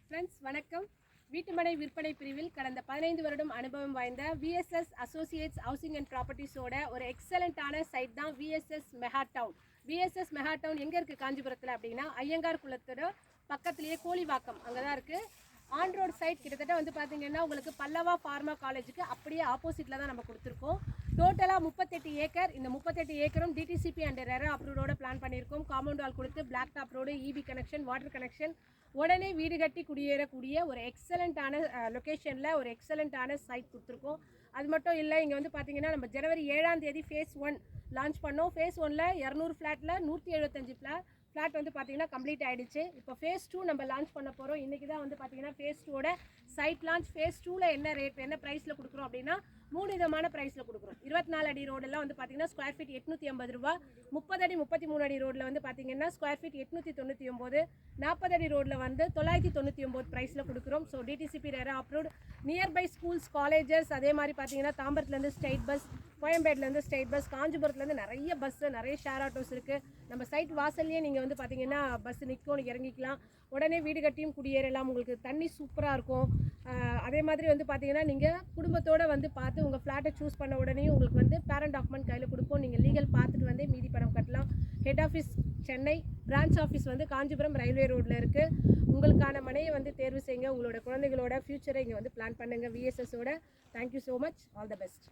Friends வணக்கம். வீட்டுமனை விற்பனை பிரிவில் கடந்த 15 வருடம் அனுபவம் வாய்ந்த விஎஸ்எஸ் அசோசியேட்ஸ் ஹவுசிங் அண்ட் ப்ராப்பர்ட்டிஸோட ஒரு எக்ஸலண்ட்டான சைட் தான் VSS Mega Town. VSS Mega Town எங்கே இருக்குது காஞ்சிபுரத்தில் அப்படின்னா ஐயங்கார் குளத்தோட பக்கத்துலேயே கோழிவாக்கம் அங்கே தான் இருக்குது. ஆன் ரோடு சைட் கிட்டத்தட்ட வந்து பார்த்தீங்கன்னா உங்களுக்கு பல்லவா ஃபார்மா காலேஜுக்கு அப்படியே ஆப்போசிட்டில் தான் நம்ம கொடுத்துருக்கோம். டோட்டலாக 38 ஏக்கர். இந்த 38 ஏக்கரும் டிடிசிபி அண்ட் ரெரா அப்ரூவோட பிளான் பண்ணியிருக்கோம். காம்பவுண்ட் வால் கொடுத்து black top road, EB connection, water connection, உடனே வீடு கட்டி குடியேறக்கூடிய ஒரு எக்ஸலண்ட்டான லொக்கேஷனில் ஒரு எக்ஸலண்ட்டான சைட் கொடுத்துருக்கோம். அது மட்டும் இல்லை, இங்கே வந்து பார்த்தீங்கன்னா நம்ம ஜனவரி 7ஆம் தேதி ஃபேஸ் 1 லான்ச் பண்ணோம். ஃபேஸ் 1ல் 200 ஃப்ளாட்டில் 175 ஃப்ளாட் வந்து பார்த்தீங்கன்னா கம்ப்ளீட் ஆகிடுச்சு. இப்போ ஃபேஸ் 2 நம்ம லான்ச் பண்ண போகிறோம். இன்றைக்கி தான் வந்து பார்த்தீங்கன்னா ஃபேஸ் 2ஓட சைட் லான்ச். ஃபேஸ் 2ல் என்ன ரேட், என்ன ப்ரைஸில் கொடுக்குறோம் அப்படின்னா 3 விதமான ப்ரைஸில் கொடுக்குறோம். 24 அடி ரோடெல்லாம் வந்து பார்த்தீங்கன்னா ஸ்கொயர் ஃபீட் 850 ரூபா. 30 அடி 33 அடி ரோடில் வந்து பார்த்தீங்கன்னா ஸ்கொயர் ஃபீட் 899. 40 அடி ரோடில் வந்து 999 ப்ரைஸில் கொடுக்குறோம். So DTCP RERA approved. Nearby schools, colleges, அதே மாதிரி பார்த்தீங்கன்னா தாம்பரத்துலேருந்து ஸ்டேட் பஸ், கோயம்பேட்லேருந்து ஸ்டேட் பஸ், காஞ்சிபுரத்துலேருந்து நிறைய பஸ்ஸு, நிறைய ஷேர் ஆட்டோஸ் இருக்குது. நம்ம சைட் வாசல்லையே நீங்கள் வந்து பார்த்தீங்கன்னா பஸ் நிற்கும், இறங்கிக்கலாம். உடனே வீடு கட்டியும் குடியேறலாம். உங்களுக்கு தண்ணி சூப்பராக இருக்கும். அதே மாதிரி வந்து பார்த்தீங்கன்னா நீங்கள் குடும்பத்தோடு வந்து பார்த்து உங்கள் ஃப்ளாட்டை சூஸ் பண்ண உடனே உங்களுக்கு வந்து பேரண்ட் டாக்குமெண்ட் கையில் கொடுப்போம். நீங்கள் லீகல் பார்த்துட்டு வந்து மீதி பணம் கட்டலாம். Head office Chennai, branch office வந்து காஞ்சிபுரம் ரயில்வே ரோட்டில் இருக்குது. உங்களுக்கான மனையை வந்து தேர்வு செய்யுங்க. உங்களோட குழந்தைகளோட ஃப்யூச்சரை இங்கே வந்து பிளான் பண்ணுங்கள் விஎஸ்எஸோட. Thank you so much. All the best.